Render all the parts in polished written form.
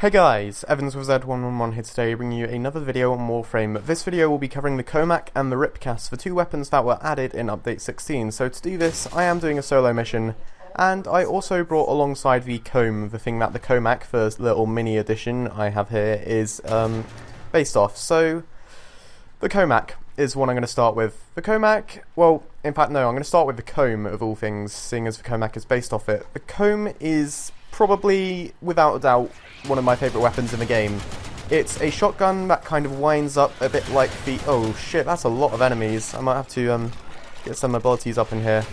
Hey guys, Evans with Z111 here today, bringing you another video on Warframe. This video will be covering the Kohmak and the Ripkas for two weapons that were added in Update 16. So to do this, I am doing a solo mission, and I also brought alongside the comb, the thing that the Kohmak, first little mini edition I have here, is based off. So, the Kohmak is what I'm going to start with. The Kohmak, well, in fact no, I'm going to start with the comb of all things, seeing as the Kohmak is based off it. The comb is probably, without a doubt, one of my favourite weapons in the game. It's a shotgun that kind of winds up a bit like the... Oh shit, that's a lot of enemies. I might have to get some abilities up in here.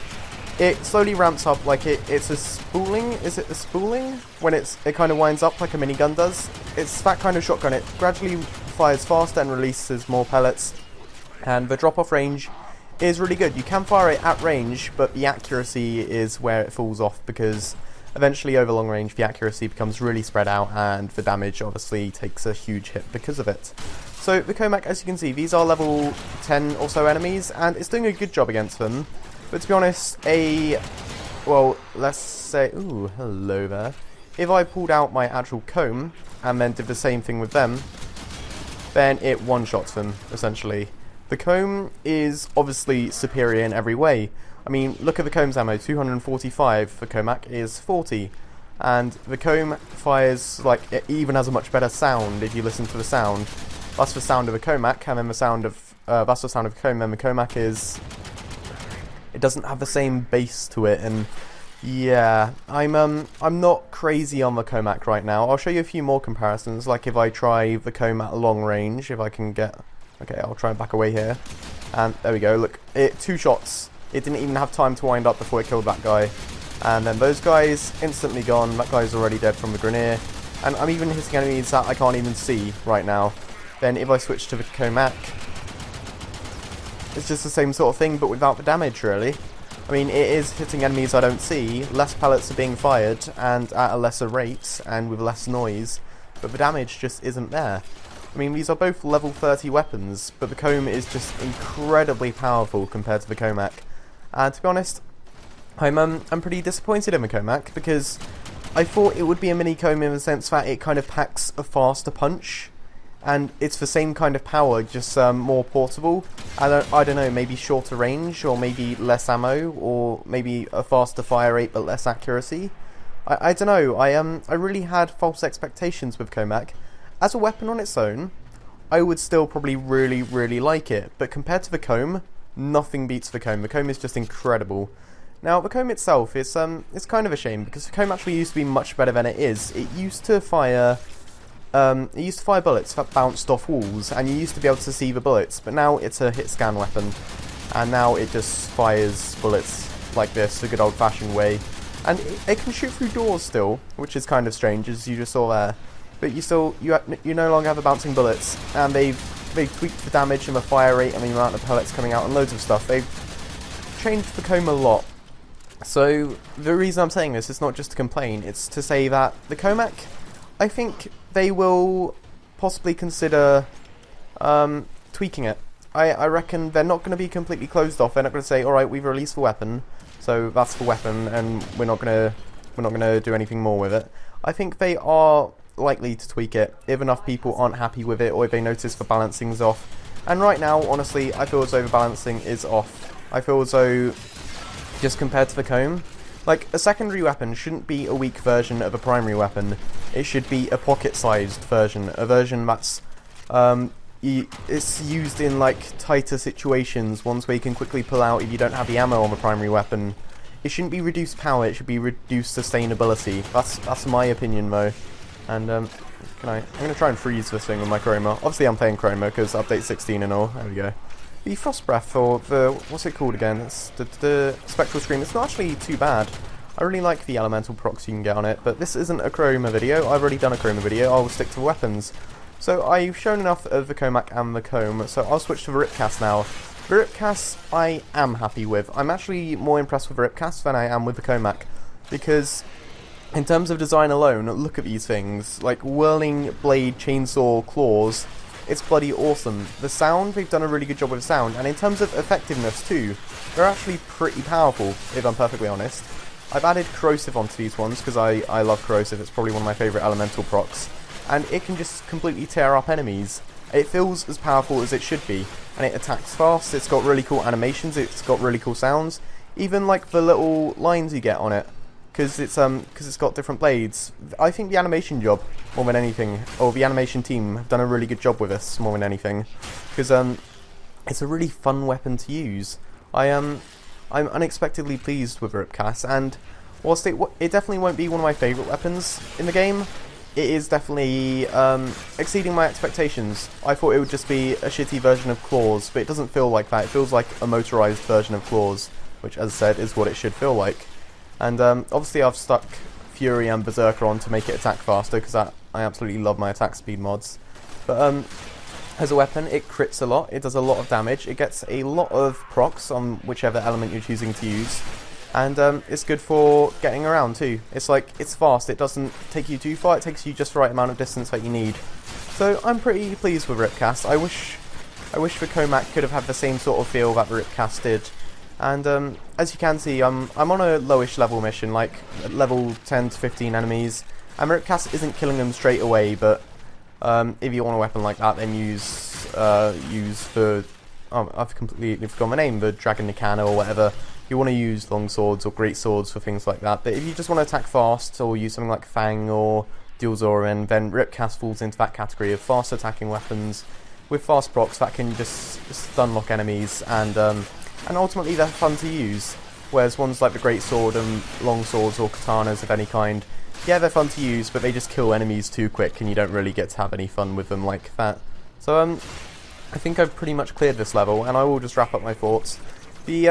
It slowly ramps up like it's a spooling. Is it a spooling? When it kind of winds up like a minigun does. It's that kind of shotgun. It gradually fires faster and releases more pellets. And the drop-off range is really good. You can fire it at range, but the accuracy is where it falls off, because eventually over long range the accuracy becomes really spread out and the damage obviously takes a huge hit because of it. So the Kohmak, as you can see, these are level 10 or so enemies and it's doing a good job against them. But to be honest, well, let's say, ooh, hello there. If I pulled out my actual comb and then did the same thing with them, then it one-shots them, essentially. The comb is obviously superior in every way. I mean, look at the comb's ammo, 245 for Kohmak is 40, and the comb fires, like, it even has a much better sound if you listen to the sound. That's the sound of a Kohmak, and then the sound of, that's the sound of a comb, and the Kohmak is, it doesn't have the same bass to it, and yeah, I'm not crazy on the Kohmak right now. I'll show you a few more comparisons, like if I try the comb at long range, if I can get, okay, I'll try and back away here, and there we go, look, two shots. It didn't even have time to wind up before it killed that guy. And then those guys, instantly gone. That guy's already dead from the grenade. And I'm even hitting enemies that I can't even see right now. Then if I switch to the Kohmak, it's just the same sort of thing, but without the damage, really. I mean, it is hitting enemies I don't see. Less pellets are being fired, and at a lesser rate, and with less noise. But the damage just isn't there. I mean, these are both level 30 weapons, but the comb is just incredibly powerful compared to the Kohmak. And to be honest, I'm pretty disappointed in the Kohmak, because I thought it would be a mini comb in the sense that it kind of packs a faster punch, and it's the same kind of power, just more portable. I don't know, maybe shorter range, or maybe less ammo, or maybe a faster fire rate but less accuracy. I don't know. I really had false expectations with Kohmak. As a weapon on its own, I would still probably really like it, but compared to the comb, nothing beats the comb. The comb is just incredible. Now, the comb itself is it's kind of a shame, because the comb actually used to be much better than it is. It used to fire bullets that bounced off walls, and you used to be able to see the bullets, but now it's a hit scan weapon, and now it just fires bullets like this, the good old-fashioned way. And it can shoot through doors still, which is kind of strange, as you just saw there. But you no longer have the bouncing bullets, and they've tweaked the damage and the fire rate and the amount of pellets coming out and loads of stuff. They've changed the comb a lot. So the reason I'm saying this is not just to complain, it's to say that the Kohmak, I think they will possibly consider tweaking it. I reckon they're not going to be completely closed off. They're not going to say, alright, we've released the weapon, so that's the weapon, and we're not going to do anything more with it. I think they are likely to tweak it if enough people aren't happy with it, or if they notice the balancing's off. And right now, honestly, I feel as though the balancing is off. I feel as though, just compared to the comb, like, a secondary weapon shouldn't be a weak version of a primary weapon. It should be a pocket-sized version, a version that's it's used in like tighter situations, ones where you can quickly pull out if you don't have the ammo on the primary weapon. It shouldn't be reduced power, it should be reduced sustainability. That's my opinion, though. And I'm going to try and freeze this thing with my chroma. Obviously I'm playing chroma because update 16 and all. There we go. The frost breath, or the, what's it called again? It's the spectral scream. It's not actually too bad. I really like the elemental procs you can get on it, but this isn't a chroma video. I've already done a chroma video. I'll stick to weapons. So I've shown enough of the Kohmak and the comb, so I'll switch to the Ripkas now. The Ripkas I am happy with. I'm actually more impressed with the Ripkas than I am with the Kohmak, because in terms of design alone, look at these things, like whirling blade, chainsaw, claws, it's bloody awesome. The sound, they've done a really good job with the sound, and in terms of effectiveness too, they're actually pretty powerful, if I'm perfectly honest. I've added corrosive onto these ones, because I love corrosive, it's probably one of my favourite elemental procs. and it can just completely tear up enemies. It feels as powerful as it should be, and it attacks fast. It's got really cool animations, it's got really cool sounds, even like the little lines you get on it, because it's got different blades. I think the animation job, more than anything, or the animation team, have done a really good job with this more than anything, because it's a really fun weapon to use. I'm unexpectedly pleased with Ripkas, and whilst it definitely won't be one of my favourite weapons in the game, it is definitely exceeding my expectations. I thought it would just be a shitty version of claws, but it doesn't feel like that. It feels like a motorised version of claws, which, as I said, is what it should feel like. And obviously I've stuck Fury and Berserker on to make it attack faster, because I absolutely love my attack speed mods. But as a weapon, it crits a lot, it does a lot of damage, it gets a lot of procs on whichever element you're choosing to use, and it's good for getting around too. It's fast, it doesn't take you too far, it takes you just the right amount of distance that you need. So I'm pretty pleased with Ripkas. I wish the Kohmak could have had the same sort of feel that the Ripkas did. And as you can see, I'm on a lowish level mission, like at level 10 to 15 enemies, and Ripkas isn't killing them straight away, but if you want a weapon like that, then use the, I've completely forgotten the name, the Dragon Nikana or whatever. You want to use long swords or great swords for things like that, but if you just want to attack fast or use something like Fang or Zorin, then Ripkas falls into that category of fast attacking weapons with fast procs that can just stun lock enemies, and ultimately they're fun to use, whereas ones like the great sword and long swords or katanas of any kind, yeah, they're fun to use, but they just kill enemies too quick and you don't really get to have any fun with them like that. So I think I've pretty much cleared this level, and I will just wrap up my thoughts. The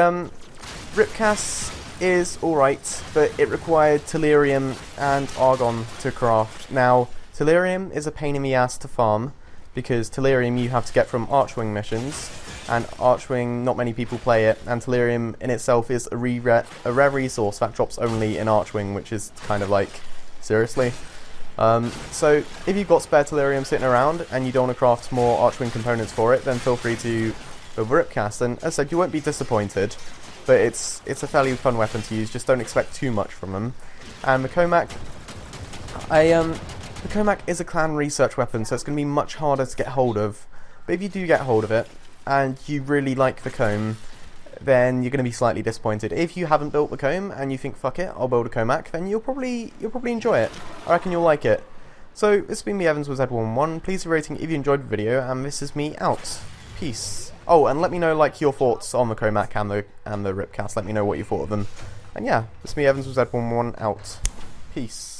Ripkas is alright, but it required Tellurium and Argon to craft. Now, Tellurium is a pain in the ass to farm, because Tellurium you have to get from Archwing missions, and Archwing, not many people play it, and Tellurium in itself is a rare resource that drops only in Archwing, which is kind of like, seriously? So if you've got spare Tellurium sitting around and you don't want to craft more Archwing components for it, then feel free to build Ripkas, and as I said, you won't be disappointed, but it's a fairly fun weapon to use, just don't expect too much from them. And the Kohmak, the Kohmak is a clan research weapon, so it's going to be much harder to get hold of, but if you do get hold of it, and you really like the comb, then you're going to be slightly disappointed. If you haven't built the comb and you think, fuck it, I'll build a Kohmak, then you'll probably enjoy it. I reckon you'll like it. So this has been me, Evans with Z11. Please leave a rating if you enjoyed the video, and this is me out. Peace. Oh, and let me know your thoughts on the Kohmak and the Ripkas. Let me know what you thought of them. And yeah, this is me, Evans with Z11 out. Peace.